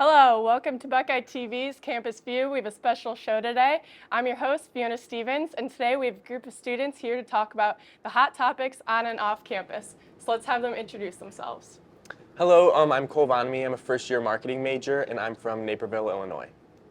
Hello, welcome to Buckeye TV's Campus View. We have a special show today. I'm your host, Fiona Stevens, and today we have a group of students here to talk about the hot topics on and off campus. So let's have them introduce themselves. Hello, I'm Cole Vonamy. I'm a first-year marketing major, and I'm from Naperville, Illinois.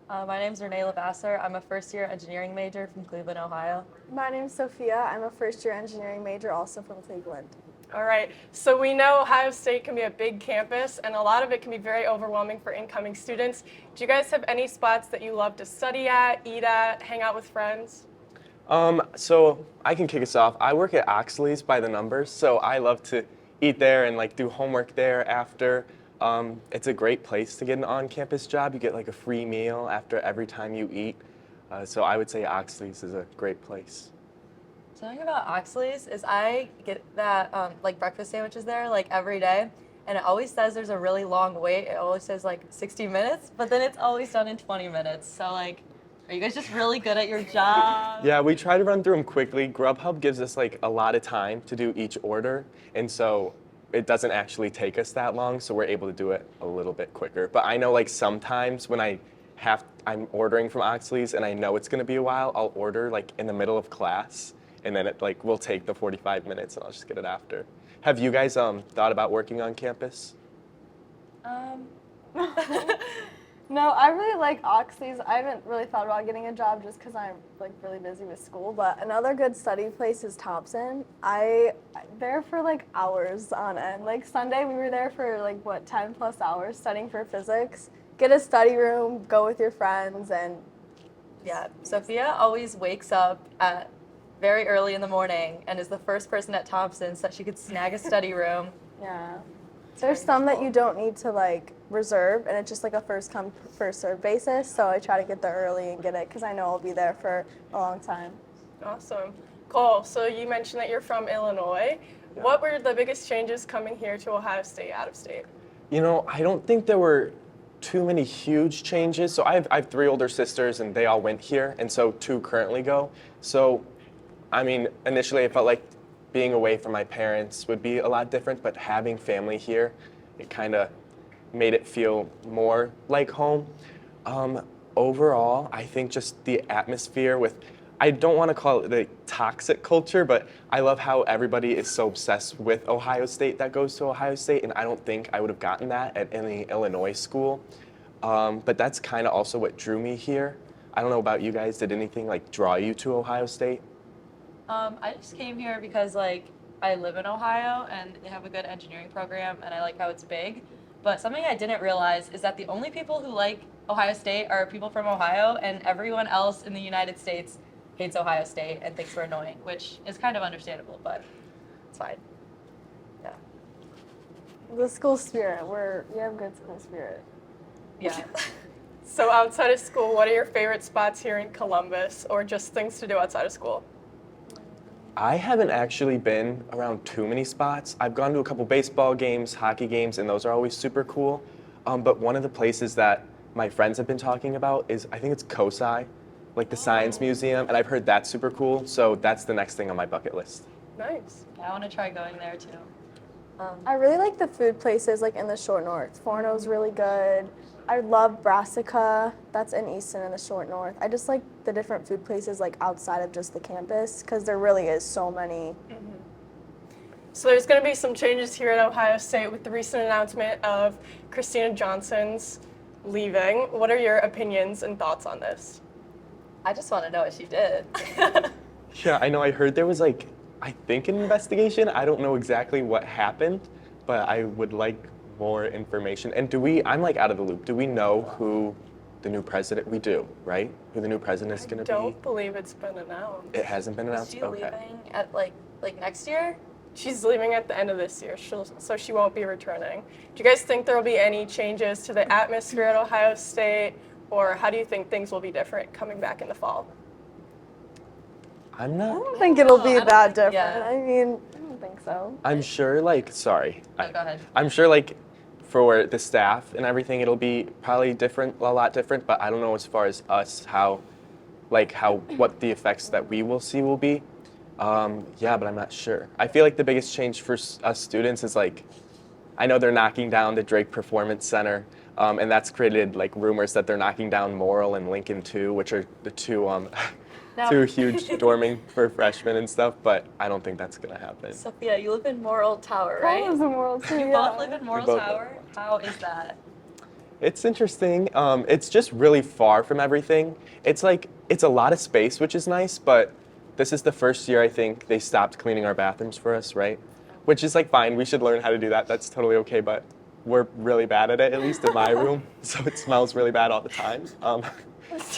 My name's Renee Lavasser. I'm a first-year engineering major from Cleveland, Ohio. My name's Sophia. I'm a first-year engineering major, also from Cleveland. All right, so we know Ohio State can be a big campus, and a lot of it can be very overwhelming for incoming students. Do you guys have any spots that you love to study at, eat at, hang out with friends? So I can kick us off. I work at Oxley's by the Numbers, so I love to eat there and do homework there after. It's a great place to get an on-campus job. You get a free meal after every time you eat. So I would say Oxley's is a great place. Something about Oxley's is I get that breakfast sandwiches there every day, and it always says there's a really long wait. It always says 60 minutes, but then it's always done in 20 minutes. So are you guys just really good at your job? Yeah, we try to run through them quickly. Grubhub gives us a lot of time to do each order, and so it doesn't actually take us that long, so we're able to do it a little bit quicker. But I know sometimes when I'm ordering from Oxley's and I know it's gonna be a while, I'll order in the middle of class, and then it will take the 45 minutes and I'll just get it after. Have you guys thought about working on campus? No, I really like Oxley's. I haven't really thought about getting a job just because I'm really busy with school. But another good study place is Thompson. I'm there for hours on end. Sunday we were there for 10 plus hours studying for physics. Get a study room, go with your friends, and Yeah, Sophia always wakes up at very early in the morning and is the first person at Thompson so that she could snag a study room. yeah. There's some that you don't need to reserve, and it's just a first come first serve basis. So I try to get there early and get it because I know I'll be there for a long time. Awesome. Cole, so you mentioned that you're from Illinois. Yeah. What were the biggest changes coming here to Ohio State out of state? I don't think there were too many huge changes. So I have 3 older sisters, and they all went here, and so 2 currently go. So, initially I felt like being away from my parents would be a lot different, but having family here, it kind of made it feel more like home. Overall, I think just the atmosphere I don't want to call it the toxic culture, but I love how everybody is so obsessed with Ohio State that goes to Ohio State, and I don't think I would have gotten that at any Illinois school. But that's kind of also what drew me here. I don't know about you guys, did anything draw you to Ohio State? I just came here because I live in Ohio and they have a good engineering program and I like how it's big. But something I didn't realize is that the only people who like Ohio State are people from Ohio, and everyone else in the United States hates Ohio State and thinks we're annoying, which is kind of understandable, but it's fine. Yeah. The school spirit. We have good school spirit. Yeah. So outside of school, what are your favorite spots here in Columbus, or just things to do outside of school? I haven't actually been around too many spots. I've gone to a couple baseball games, hockey games, and those are always super cool. But one of the places that my friends have been talking about is, I think it's COSI, the Science Museum, and I've heard that's super cool, so that's the next thing on my bucket list. Nice. I want to try going there too. I really like the food places in the Short North. Forno's really good. I love Brassica. That's in Easton in the Short North. I just like the different food places outside of just the campus because there really is so many. So there's going to be some changes here at Ohio State with the recent announcement of Christina Johnson's leaving. What are your opinions and thoughts on this? I just want to know what she did. Yeah, I know I heard there was I think an investigation. I don't know exactly what happened, but I would like more information. And I'm out of the loop. Do we know who the new president, we do, right? Who the new president is going to be? I don't believe it's been announced. It hasn't been Is announced? she Okay. leaving at next year? She's leaving at the end of this year, so she won't be returning. Do you guys think there will be any changes to the atmosphere at Ohio State, or how do you think things will be different coming back in the fall? I don't think it'll be that different. yeah. I don't think so. I'm sure, sorry. No, go ahead. I'm sure, for the staff and everything, it'll be probably different, a lot different, but I don't know as far as us, what the effects that we will see will be. Yeah, but I'm not sure. I feel like the biggest change for us students is I know they're knocking down the Drake Performance Center. And that's created like rumors that they're knocking down Morrill and Lincoln too, which are the two Now- two huge dorming for freshmen and stuff. But I don't think that's gonna happen. Sophia, you live in Morrill Tower, Paul right? lives in World too. You yeah. both live in Morrill both Tower. How is that? It's interesting. It's just really far from everything. It's like it's a lot of space, which is nice. But this is the first year I think they stopped cleaning our bathrooms for us, right? Which is like fine. We should learn how to do that. That's totally okay. But we're really bad at it, at least in my room. So it smells really bad all the time.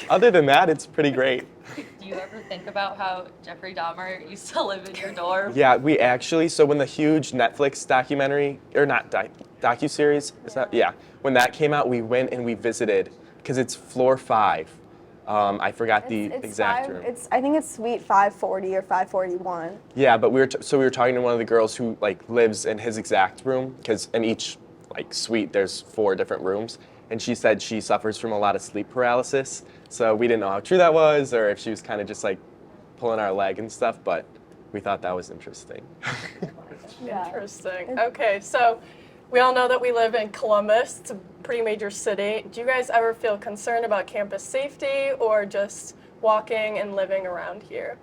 Other than that, it's pretty great. Do you ever think about how Jeffrey Dahmer used to live in your dorm? Yeah, we actually, so when the huge Netflix documentary, or not docuseries, is that? Yeah, when that came out, we went and we visited, because it's floor 5. I forgot the It's exact five, room. I think it's suite 540 or 541. Yeah, but we were talking to one of the girls who like lives in his exact room, because in each like suite there's 4 different rooms, and she said she suffers from a lot of sleep paralysis. So we didn't know how true that was, or if she was kind of just like pulling our leg and stuff. But we thought that was interesting. Yeah. Interesting. Okay, so we all know that we live in Columbus. It's a pretty major city. Do you guys ever feel concerned about campus safety or just walking and living around here?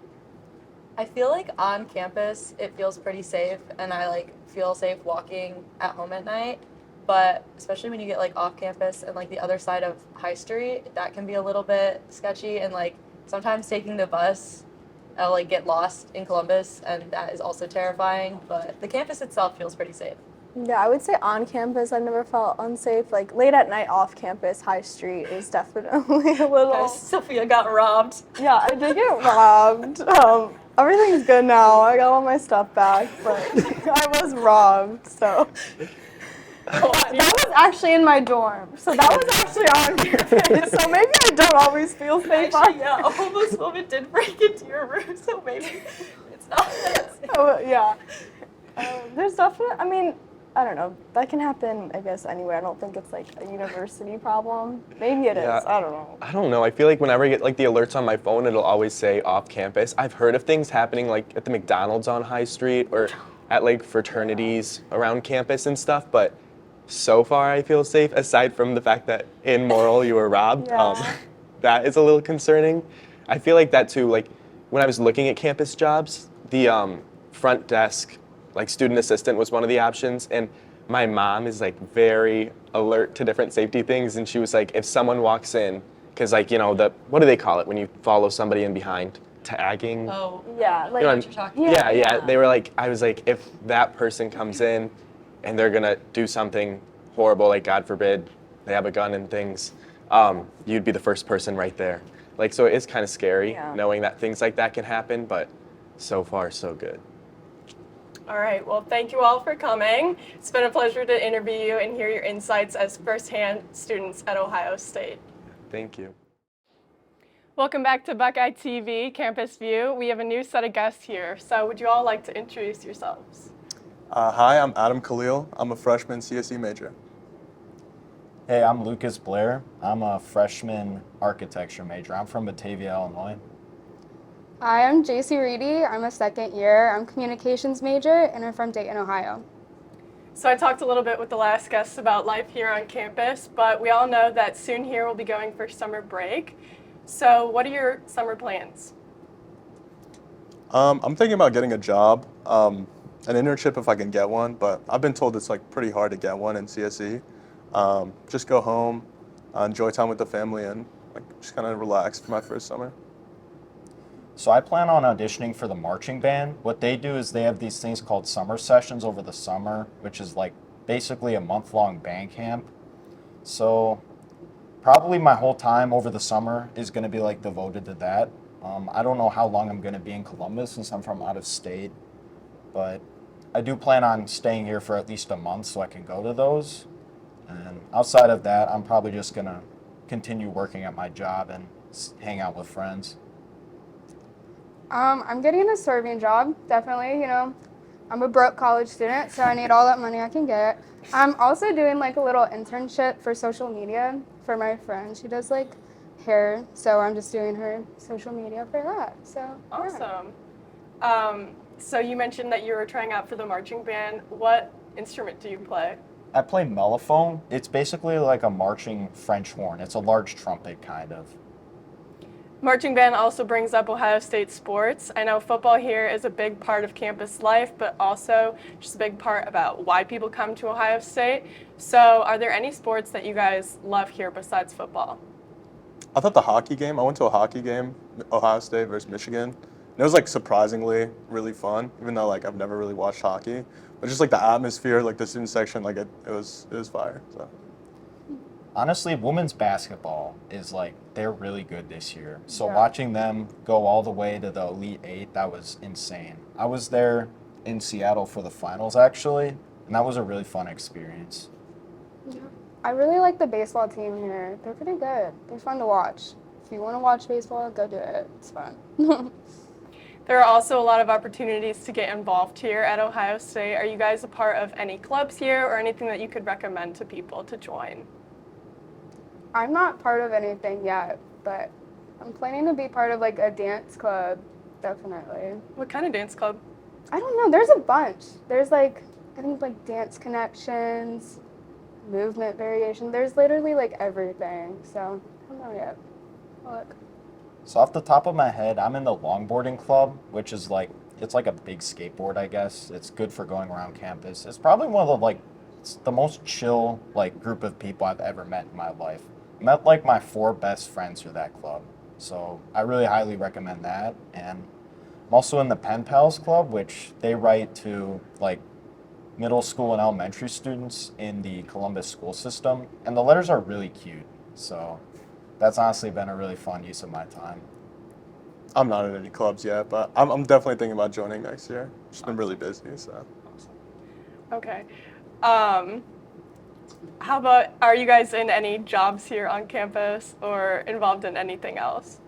I feel like on campus it feels pretty safe, and I like feel safe walking at home at night. But especially when you get like off campus and like the other side of High Street, that can be a little bit sketchy. And like sometimes taking the bus, I'll like get lost in Columbus, and that is also terrifying. But the campus itself feels pretty safe. Yeah, I would say on campus I've never felt unsafe. Like late at night off campus, High Street is definitely a little. Sophia got robbed. Yeah, I did get robbed. Everything's good now. I got all my stuff back, but I was robbed. So that was actually in my dorm. So that was actually on campus. So maybe I don't always feel safe. Actually, yeah, a homeless woman did break into your room, so maybe it's not that safe. Oh, yeah. There's definitely. I mean, I don't know. That can happen, I guess, anywhere. I don't think it's like a university problem. Maybe it is. Yeah. I don't know. I don't know. I feel like whenever I get like the alerts on my phone, it'll always say off campus. I've heard of things happening like at the McDonald's on High Street or at like fraternities around campus and stuff, but so far I feel safe, aside from the fact that in Morrill you were robbed. Yeah. That is a little concerning. I feel like that too, like when I was looking at campus jobs, the front desk, like student assistant was one of the options, and my mom is like very alert to different safety things, and she was like, if someone walks in, because like, you know, what do they call it when you follow somebody in behind? Tagging? Oh, Yeah, like- I know what you're talking Yeah. about. Yeah, they were like, I was like, if that person comes in and they're gonna do something horrible, like God forbid, they have a gun and things, you'd be the first person right there. Like, so it is kind of scary Yeah. knowing that things like that can happen, but so far so good. All right, well, thank you all for coming. It's been a pleasure to interview you and hear your insights as firsthand students at Ohio State. Thank you. Welcome back to Buckeye TV Campus View. We have a new set of guests here, so would you all like to introduce yourselves? Hi, I'm Adam Khalil. I'm a freshman CSE major. Hey, I'm Lucas Blair. I'm a freshman architecture major. I'm from Batavia, Illinois. Hi, I'm JC Reedy. I'm a second year. I'm communications major, and I'm from Dayton, Ohio. So I talked a little bit with the last guests about life here on campus, but we all know that soon here we'll be going for summer break. So what are your summer plans? I'm thinking about getting a job, an internship if I can get one, but I've been told it's like pretty hard to get one in CSE. Just go home, enjoy time with the family, and like just kind of relax for my first summer. So I plan on auditioning for the marching band. What they do is they have these things called summer sessions over the summer, which is like basically a month-long band camp. So probably my whole time over the summer is going to be like devoted to that. I don't know how long I'm going to be in Columbus since I'm from out of state, but I do plan on staying here for at least a month so I can go to those. And outside of that, I'm probably just going to continue working at my job and hang out with friends. I'm getting a serving job, definitely. You know, I'm a broke college student, so I need all that money I can get. I'm also doing like a little internship for social media for my friend. She does like hair, so I'm just doing her social media for that. So yeah. Awesome. So you mentioned that you were trying out for the marching band. What instrument do you play? I play mellophone. It's basically like a marching French horn. It's a large trumpet, kind of. Marching band also brings up Ohio State sports. I know football here is a big part of campus life, but also just a big part about why people come to Ohio State. So are there any sports that you guys love here besides football? I thought the hockey game, I went to a hockey game, Ohio State versus Michigan. And it was like surprisingly really fun, even though like I've never really watched hockey. But just like the atmosphere, like the student section, like it was fire. So. Honestly, women's basketball is like, they're really good this year. So Yeah. watching them go all the way to the Elite Eight, that was insane. I was there in Seattle for the finals, actually, and that was a really fun experience. I really like the baseball team here. They're pretty good. They're fun to watch. If you want to watch baseball, go do it. It's fun. There are also a lot of opportunities to get involved here at Ohio State. Are you guys a part of any clubs here or anything that you could recommend to people to join? I'm not part of anything yet, but I'm planning to be part of like a dance club, definitely. What kind of dance club? I don't know. There's a bunch. There's like, I think like dance connections, movement variation. There's literally like everything. So I don't know yet. I'll look. So off the top of my head, I'm in the longboarding club, which is like, it's like a big skateboard, I guess. It's good for going around campus. It's probably one of the like, it's the most chill like group of people I've ever met in my life. I met like my 4 best friends through that club. So I really highly recommend that. And I'm also in the Pen Pals Club, which they write to like middle school and elementary students in the Columbus school system. And the letters are really cute. So that's honestly been a really fun use of my time. I'm not in any clubs yet, but I'm definitely thinking about joining next year. Just been really busy, so. Okay. How about, are you guys in any jobs here on campus or involved in anything else?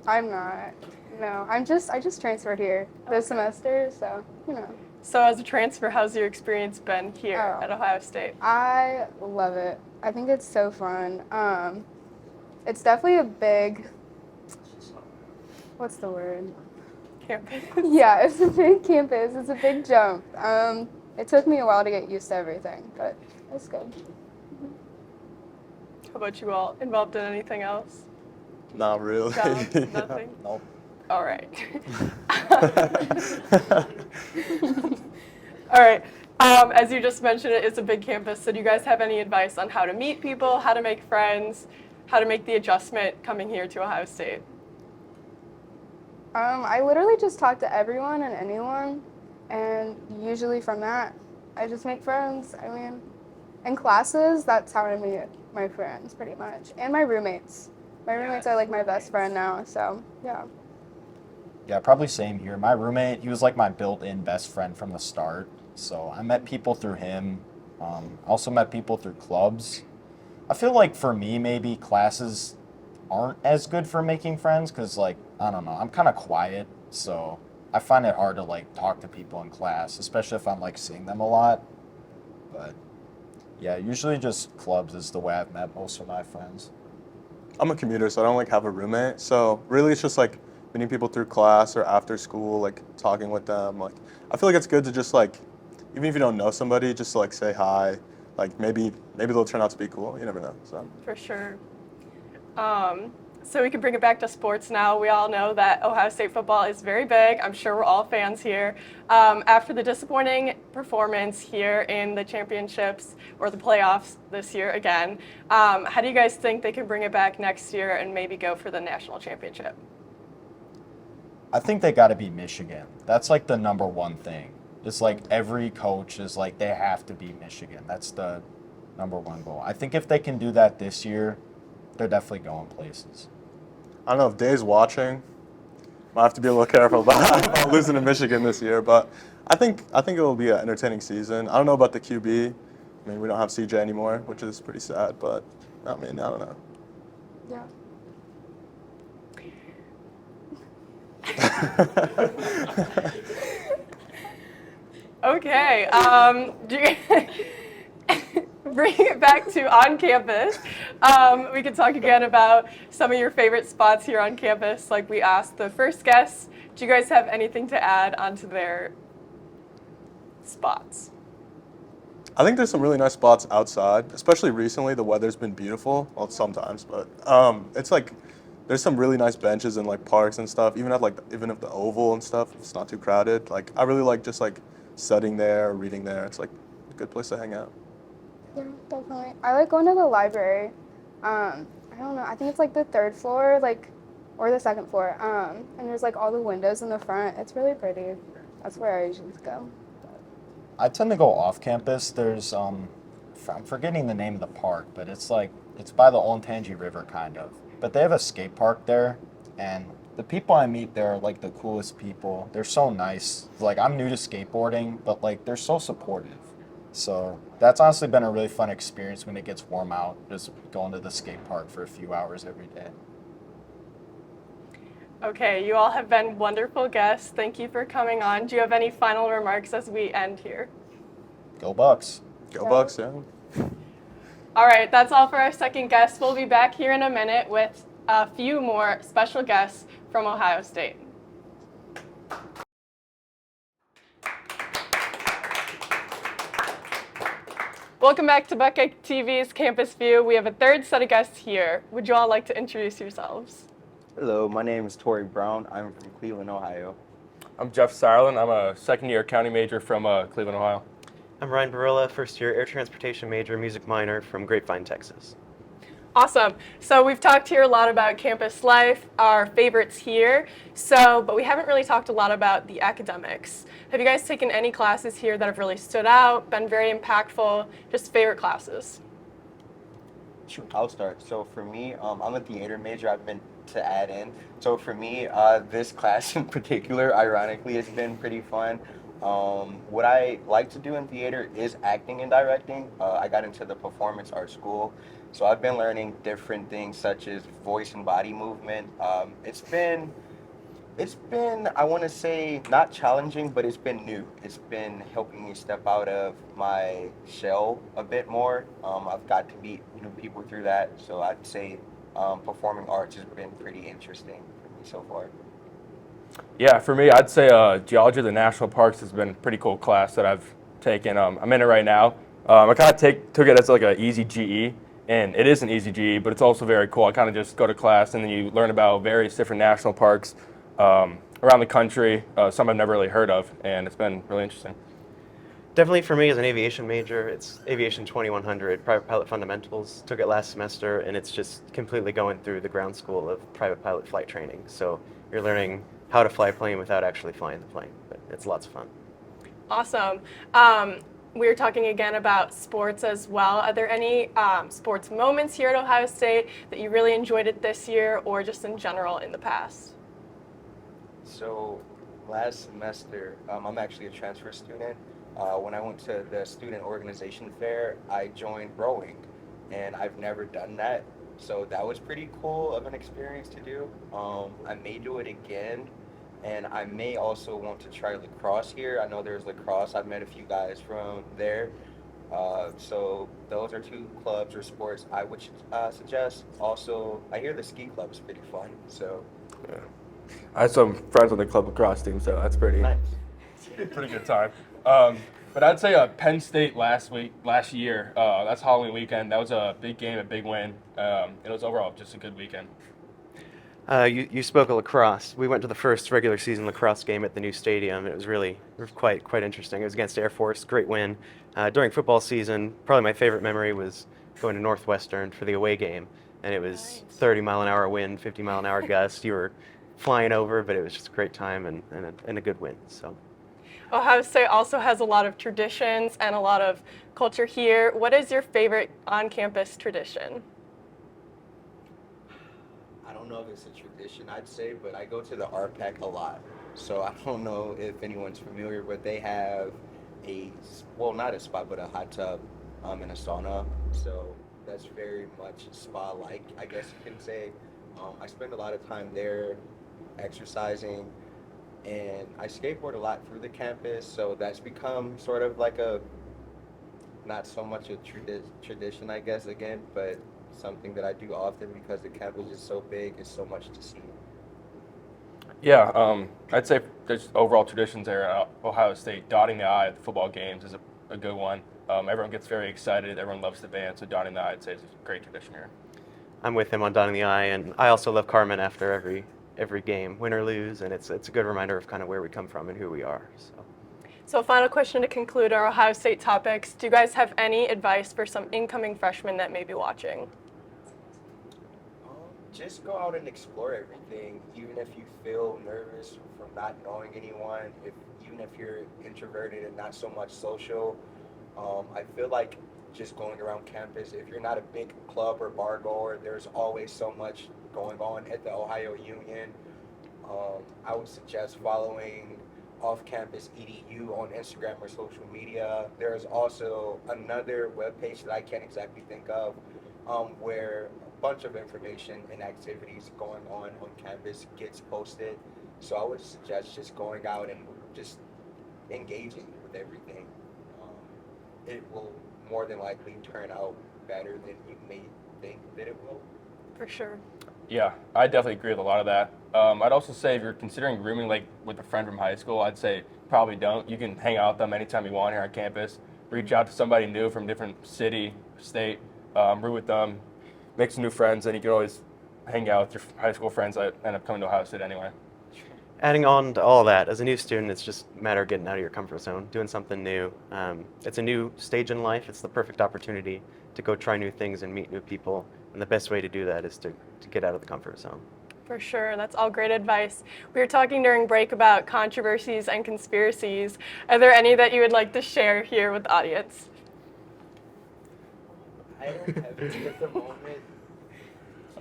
I'm not. No, I just transferred here this semester, so you know. So as a transfer, how's your experience been here Oh. at Ohio State? I love it. I think it's so fun. It's definitely a big. What's the word? Campus. Yeah, it's a big campus. It's a big jump. It took me a while to get used to everything, but it's good. How about you all? Involved in anything else? Not really. Jobs? Yeah. Nothing? Nope. All right. All right. As you just mentioned, it's a big campus. So do you guys have any advice on how to meet people, how to make friends, how to make the adjustment coming here to Ohio State? I literally just talk to everyone and anyone, and usually from that, I just make friends. I mean, in classes, that's how I meet my friends, pretty much, and my roommates. My roommates are like my best friend now, so yeah. Yeah, probably same here. My roommate, he was like my built-in best friend from the start. So I met people through him. I also met people through clubs. I feel like for me, maybe classes aren't as good for making friends because, like, I don't know, I'm kind of quiet. So I find it hard to, like, talk to people in class, especially if I'm, like, seeing them a lot. But, yeah, usually just clubs is the way I've met most of my friends. I'm a commuter, so I don't like have a roommate. So really, it's just like meeting people through class or after school, like talking with them. Like I feel like it's good to just like, even if you don't know somebody, just like say hi. Like maybe they'll turn out to be cool. You never know. So. For sure. So we can bring it back to sports now. We all know that Ohio State football is very big. I'm sure we're all fans here. After the disappointing performance here in the championships or the playoffs this year again, how do you guys think they can bring it back next year and maybe go for the national championship? I think they got to be Michigan. That's like the number one thing. It's like every coach is like, they have to be Michigan. That's the number one goal. I think if they can do that this year, they're definitely going places. I don't know if Dave's watching. Might have to be a little careful about losing to Michigan this year, but I think it will be an entertaining season. I don't know about the QB. I mean, we don't have CJ anymore, which is pretty sad, but I mean, I don't know. Yeah. Okay. Bring it back to on campus. We could talk again about some of your favorite spots here on campus. Like we asked the first guests, do you guys have anything to add onto their spots? I think there's some really nice spots outside, especially recently. The weather's been beautiful. Well, sometimes, but it's like there's some really nice benches in like parks and stuff. Even at the Oval and stuff, it's not too crowded. Like I really like just like studying there, reading there. It's like a good place to hang out. Yeah, definitely. I like going to the library. I don't know. I think it's like the third floor, like, or the second floor. And there's like all the windows in the front. It's really pretty. That's where I usually go. I tend to go off campus. There's I'm forgetting the name of the park, but it's by the Olentangy River kind of. But they have a skate park there, and the people I meet there are like the coolest people. They're so nice. Like I'm new to skateboarding, but like they're so supportive. So that's honestly been a really fun experience when it gets warm out, just going to the skate park for a few hours every day. Okay, you all have been wonderful guests. Thank you for coming on. Do you have any final remarks as we end here? Go Bucks. Go Bucks, yeah. All right, that's all for our second guest. We'll be back here in a minute with a few more special guests from Ohio State. Welcome back to Buckeye TV's Campus View. We have a third set of guests here. Would you all like to introduce yourselves? Hello, my name is Tori Brown. I'm from Cleveland, Ohio. I'm Jeff Sarland. I'm a second-year accounting major from Cleveland, Ohio. I'm Ryan Barilla, first-year air transportation major, music minor from Grapevine, Texas. Awesome. So we've talked here a lot about campus life, our favorites here. But we haven't really talked a lot about the academics. Have you guys taken any classes here that have really stood out, been very impactful, just favorite classes? Sure, I'll start. So for me, I'm a theater major. I've been to add in. So for me, this class in particular, ironically, has been pretty fun. What I like to do in theater is acting and directing. I got into the performance art school. So I've been learning different things such as voice and body movement. It's been, I want to say, not challenging, but it's been new. It's been helping me step out of my shell a bit more. I've got to meet new people through that. So I'd say performing arts has been pretty interesting for me so far. Yeah, for me, I'd say Geology of the National Parks has been a pretty cool class that I've taken. I'm in it right now. I kind of took it as like an easy GE, and it is an easy GE, but it's also very cool. I kind of just go to class, and then you learn about various different national parks around the country, some I've never really heard of, and it's been really interesting. Definitely for me as an aviation major, it's Aviation 2100, Private Pilot Fundamentals. Took it last semester, and it's just completely going through the ground school of private pilot flight training. So you're learning how to fly a plane without actually flying the plane, but it's lots of fun. Awesome. We were talking again about sports as well. Are there any sports moments here at Ohio State that you really enjoyed it this year or just in general in the past? So last semester, I'm actually a transfer student. When I went to the student organization fair, I joined rowing, and I've never done that. So that was pretty cool of an experience to do. I may do it again, and I may also want to try lacrosse here. I know there's lacrosse. I've met a few guys from there. So those are two clubs or sports I would suggest. Also, I hear the ski club is pretty fun. So Yeah. I have some friends on the club lacrosse team, so that's pretty nice. pretty good time. But I'd say Penn State last year, that's Halloween weekend. That was a big game, a big win. It was overall just a good weekend. You spoke of lacrosse. We went to the first regular season lacrosse game at the new stadium. It was quite interesting. It was against Air Force, great win. During football season, probably my favorite memory was going to Northwestern for the away game, and it was 30-mile-an-hour wind, 50-mile-an-hour gust. You were flying over, but it was just a great time and a good win. So. Ohio State also has a lot of traditions and a lot of culture here. What is your favorite on-campus tradition? I don't know if it's a tradition, I'd say, but I go to the RPAC a lot. So I don't know if anyone's familiar, but they have not a spa, but a hot tub and a sauna. So that's very much spa-like, I guess you can say. I spend a lot of time there exercising, and I skateboard a lot through the campus, so that's become sort of like not so much a tradition, I guess, again, but something that I do often because the campus is so big, it's so much to see. Yeah, I'd say there's overall traditions there at Ohio State. Dotting the I at the football games is a good one. Everyone gets very excited. Everyone loves the band. So donning the eye, I'd say, is a great tradition here. I'm with him on dotting the I, and I also love Carmen after every game, win or lose, and it's a good reminder of kind of where we come from and who we are. So final question to conclude our Ohio State topics. Do you guys have any advice for some incoming freshmen that may be watching? Just go out and explore everything, even if you feel nervous from not knowing anyone, even if you're introverted and not so much social. I feel like just going around campus, if you're not a big club or bar goer, there's always so much going on at the Ohio Union. I would suggest following off-campus EDU on Instagram or social media. There's also another webpage that I can't exactly think of, where a bunch of information and activities going on campus gets posted. So I would suggest just going out and just engaging with everything. It will more than likely turn out better than you may think that it will. For sure. Yeah, I definitely agree with a lot of that. I'd also say if you're considering rooming like with a friend from high school, I'd say probably don't. You can hang out with them anytime you want here on campus. Reach out to somebody new from a different city, state, room with them, make some new friends, and you can always hang out with your high school friends that end up coming to Ohio State anyway. Adding on to all that, as a new student, it's just a matter of getting out of your comfort zone, doing something new. It's a new stage in life. It's the perfect opportunity to go try new things and meet new people. And the best way to do that is to get out of the comfort zone. For sure, that's all great advice. We were talking during break about controversies and conspiracies. Are there any that you would like to share here with the audience? I don't have it at the moment.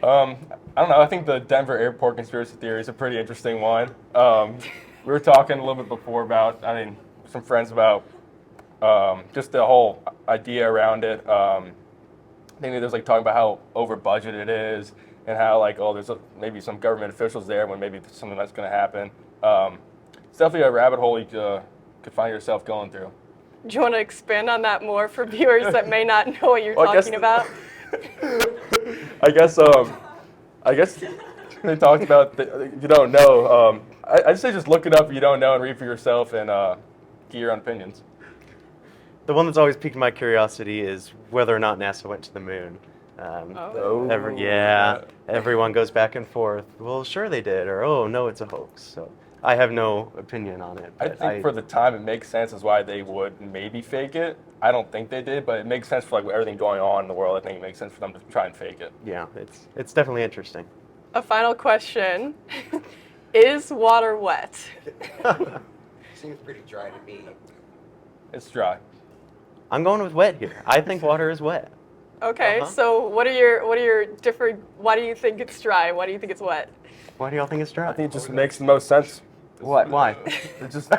I don't know. I think the Denver airport conspiracy theory is a pretty interesting one. We were talking a little bit before about, some friends about just the whole idea around it. I think that there's like talking about how over budget it is and how there's maybe some government officials there when maybe something that's going to happen. It's definitely a rabbit hole you could find yourself going through. Do you want to expand on that more for viewers that may not know what you're talking about? I guess they talked about if you don't know. I'd say just look it up if you don't know and read for yourself and get your own opinions. The one that's always piqued my curiosity is whether or not NASA went to the moon. Everyone goes back and forth. Well, sure they did, or oh no, it's a hoax. So I have no opinion on it. I think for the time it makes sense as why they would maybe fake it. I don't think they did, but it makes sense for everything going on in the world. I think it makes sense for them to try and fake it. Yeah, it's definitely interesting. A final question. Is water wet? Seems pretty dry to me. It's dry. I'm going with wet here. I think water is wet. Okay, so what are your different? Why do you think it's dry? Why do you think it's wet? Why do y'all think it's dry? I think it just makes the most sense. What? Why? It's just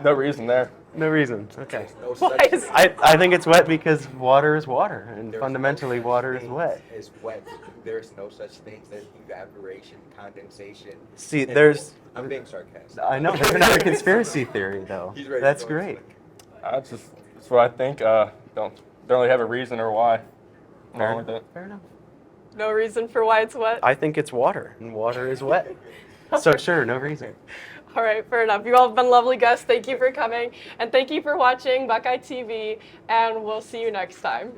no reason there. No reason. Okay. Why is I think it's wet because water is water, and fundamentally water is wet. It's wet. There's no such things as evaporation, condensation. See, there's. I'm being sarcastic. I know. There's another conspiracy theory, though. He's ready to That's go great. That's what I think. Don't really have a reason or why. Wrong with it. Fair enough. no reason for why it's wet? I think it's water, and water is wet. So sure, no reason. All right, fair enough. You all have been lovely guests. Thank you for coming, and thank you for watching Buckeye TV, and we'll see you next time.